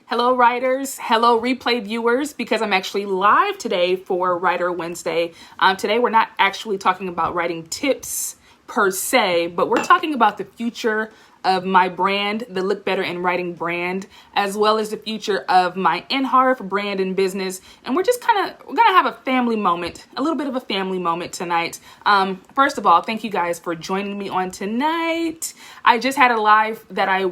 Hello, writers. Hello, replay viewers, because I'm actually live today for Writer Wednesday. Today, we're not actually talking about writing tips per se, but we're talking about the future of my brand, the Look Better in Writing brand, as well as the future of my N.HARV brand and business. And we're gonna have a family moment, a little bit of a family moment tonight. First of all, thank you guys for joining me on tonight. I just had a live that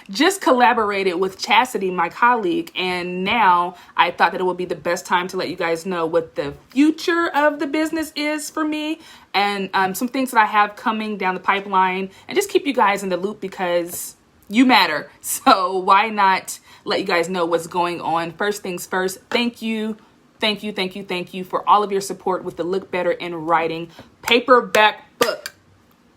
just collaborated with Chastity, my colleague, and now I thought that it would be the best time to let you guys know what the future of the business is for me and some things that I have coming down the pipeline, and just keep you guys in the loop because you matter. So why not let you guys know what's going on? First things first, thank you for all of your support with the Look Better in Writing paperback book.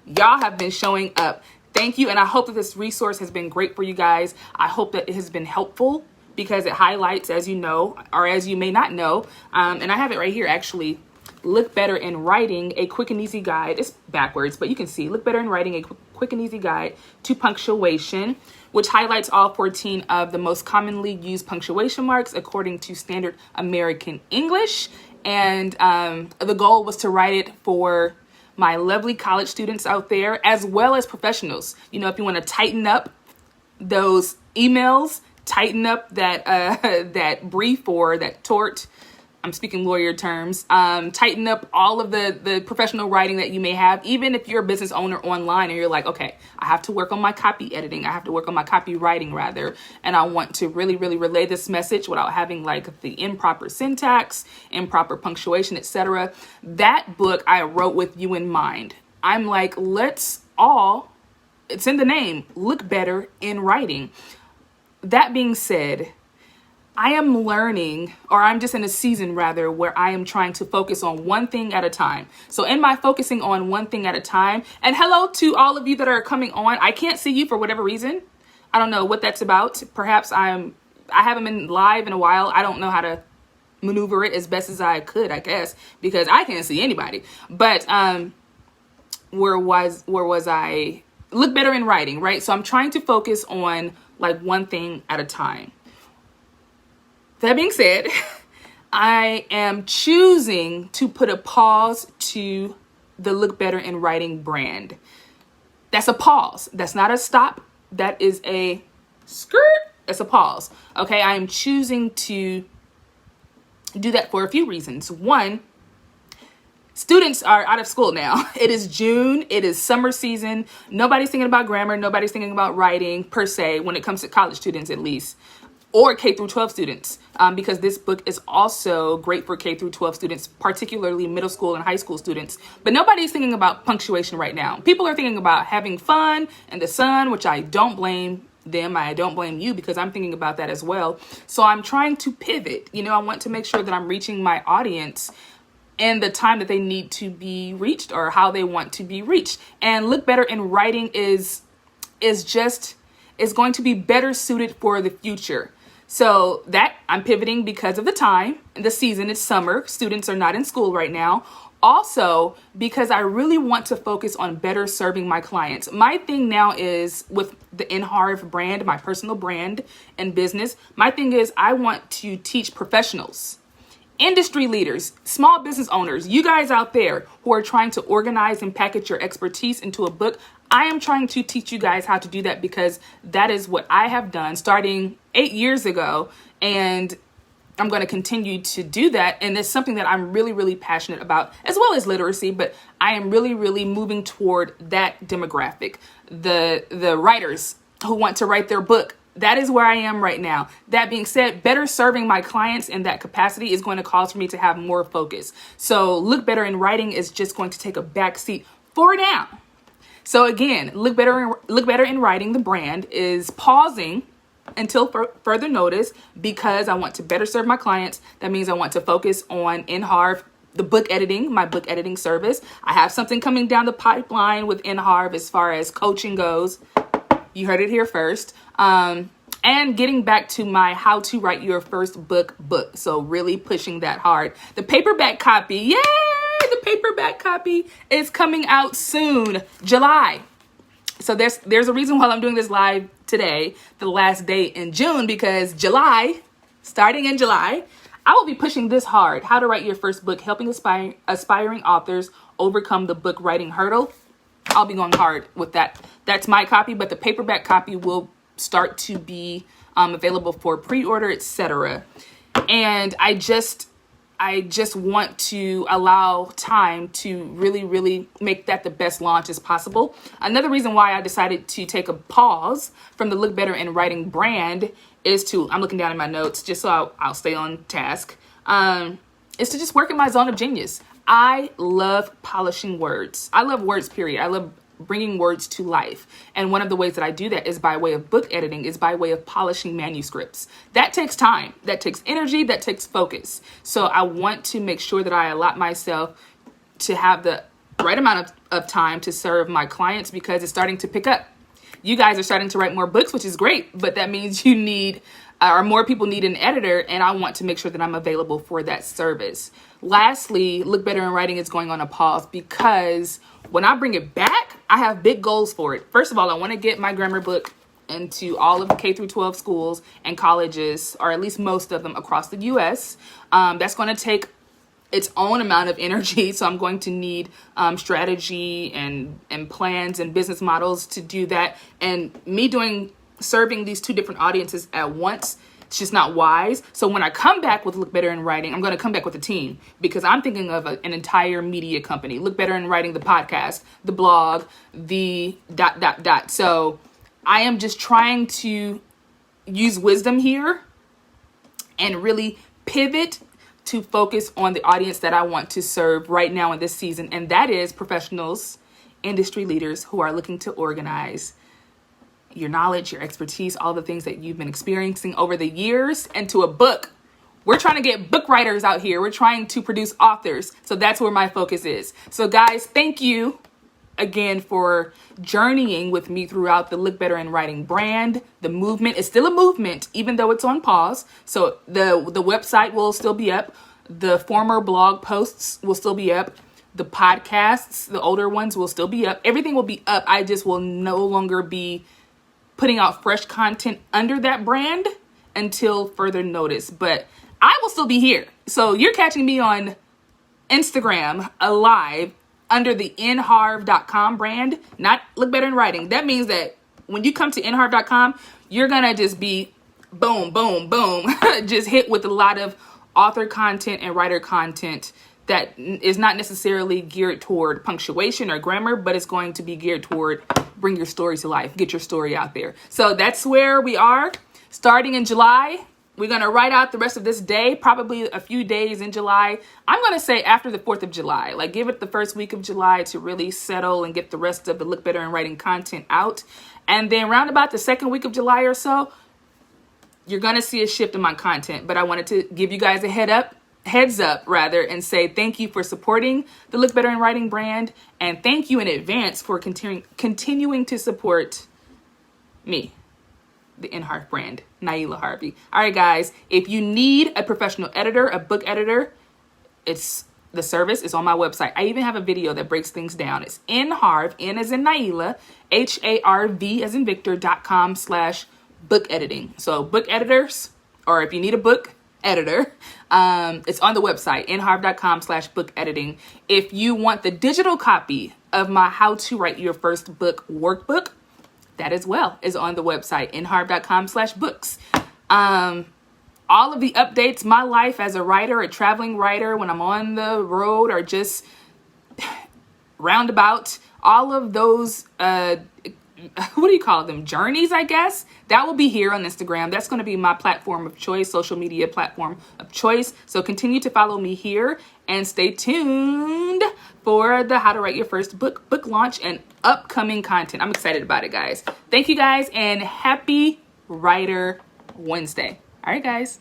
Y'all have been showing up. Thank you, and I hope that this resource has been great for you guys. I hope that it has been helpful because it highlights, as you know, or as you may not know, and I have it right here actually, Look Better in Writing, a quick and easy guide. It's backwards, but you can see Look Better in Writing, a quick and easy guide to punctuation, which highlights all 14 of the most commonly used punctuation marks according to standard American English. And the goal was to write it for my lovely college students out there, as well as professionals. You know, if you want to tighten up those emails, tighten up that that brief or that tort, I'm speaking lawyer terms, tighten up all of the professional writing that you may have, even if you're a business owner online and you're like, okay, I have to work on my copy editing. I have to work on my copywriting rather. And I want to really, really relay this message without having like the improper syntax, improper punctuation, etc. That book I wrote with you in mind. I'm like, let's all, it's in the name, look better in writing. That being said, I am learning, or I'm just in a season rather, where I am trying to focus on one thing at a time. So in my focusing on one thing at a time, and hello to all of you that are coming on. I can't see you for whatever reason. I don't know what that's about. Perhaps I haven't been live in a while. I don't know how to maneuver it as best as I could, I guess, because I can't see anybody. But where was I? Look Better in Writing, right? So I'm trying to focus on like one thing at a time. That being said, I am choosing to put a pause to the Look Better in Writing brand. That's a pause. That's not a stop. That is a skirt. That's a pause. Okay, I am choosing to do that for a few reasons. One, students are out of school now. It is June. It is summer season. Nobody's thinking about grammar. Nobody's thinking about writing per se when it comes to college students at least, or K through 12 students, because this book is also great for K through 12 students, particularly middle school and high school students. But nobody's thinking about punctuation right now. People are thinking about having fun in the sun, which I don't blame them. I don't blame you because I'm thinking about that as well. So I'm trying to pivot. You know, I want to make sure that I'm reaching my audience in the time that they need to be reached or how they want to be reached. And Look Better in Writing is going to be better suited for the future. So that I'm pivoting because of the time, the season, it's summer. Students are not in school right now. Also, because I really want to focus on better serving my clients. My thing now is with the N.HARV brand, my personal brand and business. My thing is I want to teach professionals, industry leaders, small business owners, you guys out there who are trying to organize and package your expertise into a book. I am trying to teach you guys how to do that because that is what I have done starting 8 years ago. And I'm going to continue to do that. And it's something that I'm really, really passionate about, as well as literacy. But I am really, really moving toward that demographic, the writers who want to write their book. That is where I am right now. That being said, better serving my clients in that capacity is going to cause for me to have more focus. So Look Better in Writing is just going to take a back seat for now. So again, Look Better in Writing, the brand, is pausing until further notice because I want to better serve my clients. That means I want to focus on N.HARV, the book editing, my book editing service. I have something coming down the pipeline with N.HARV as far as coaching goes. You heard it here first. And getting back to my how to write your first book. So really pushing that hard. The paperback copy, yay! The paperback copy is coming out soon, July. So there's a reason why I'm doing this live today, the last day in June, because starting in July, I will be pushing this hard. How to write your first book, helping aspiring authors overcome the book writing hurdle. I'll be going hard with that. That's my copy, but the paperback copy will start to be available for pre-order, etc. And I just want to allow time to really make that the best launch as possible. Another reason why I decided to take a pause from the Look Better in Writing brand is to, I'm looking down at my notes just so I'll stay on task, is to just work in my zone of genius. I love polishing words. I love words, period. I love bringing words to life. And one of the ways that I do that is by way of book editing, is by way of polishing manuscripts. That takes time, that takes energy, that takes focus. So I want to make sure that I allot myself to have the right amount of time to serve my clients, because it's starting to pick up. You guys are starting to write more books, which is great, but that means you need, or more people need an editor, and I want to make sure that I'm available for that service. Lastly, Look Better in Writing is going on a pause because when I bring it back, I have big goals for it. First of all, I want to get my grammar book into all of the K through 12 schools and colleges, or at least most of them across the US. That's going to take its own amount of energy. So I'm going to need strategy and plans and business models to do that. And me serving these two different audiences at once, it's just not wise. So when I come back with Look Better in Writing, I'm going to come back with a team, because I'm thinking of an entire media company. Look Better in Writing, the podcast, the blog, the ... So I am just trying to use wisdom here and really pivot to focus on the audience that I want to serve right now in this season. And that is professionals, industry leaders who are looking to organize your knowledge, your expertise, all the things that you've been experiencing over the years into a book. We're trying to get book writers out here. We're trying to produce authors. So that's where my focus is. So guys, thank you again for journeying with me throughout the Look Better in Writing brand. The movement is still a movement, even though it's on pause. So the website will still be up. The former blog posts will still be up. The podcasts, the older ones, will still be up. Everything will be up. I just will no longer be putting out fresh content under that brand until further notice. But I will still be here. So you're catching me on Instagram live under the N.HARV.com brand, not Look Better in Writing. That means that when you come to N.HARV.com, you're going to just be boom, boom, boom, just hit with a lot of author content and writer content that is not necessarily geared toward punctuation or grammar, but it's going to be geared toward bring your story to life, get your story out there. So that's where we are. Starting in July, we're going to write out the rest of this day, probably a few days in July. I'm going to say after the 4th of July, like give it the first week of July to really settle and get the rest of the Look Better in Writing content out. And then round about the second week of July or so, you're going to see a shift in my content. But I wanted to give you guys a heads up and say thank you for supporting the Look Better in Writing brand, and thank you in advance for continuing to support me, the N.HARV brand, Naila Harvey. All right, guys, if you need a professional editor, a book editor, the service is on my website. I even have a video that breaks things down. It's N.HARV, N as in Naila, HARV as in Victor.com/book editing. So book editors, or if you need a book editor, it's on the website, nharv.com/book editing. If you want the digital copy of my How to Write Your First Book workbook, that as well is on the website, nharv.com/books. All of the updates, my life as a writer, a traveling writer, when I'm on the road, or just roundabout, all of those, what do you call them? Journeys, I guess. That will be here on Instagram. That's going to be my platform of choice, social media platform of choice. So continue to follow me here and stay tuned for the How to Write Your First Book launch and upcoming content. I'm excited about it, guys. Thank you guys, and happy Writer Wednesday. All right, guys.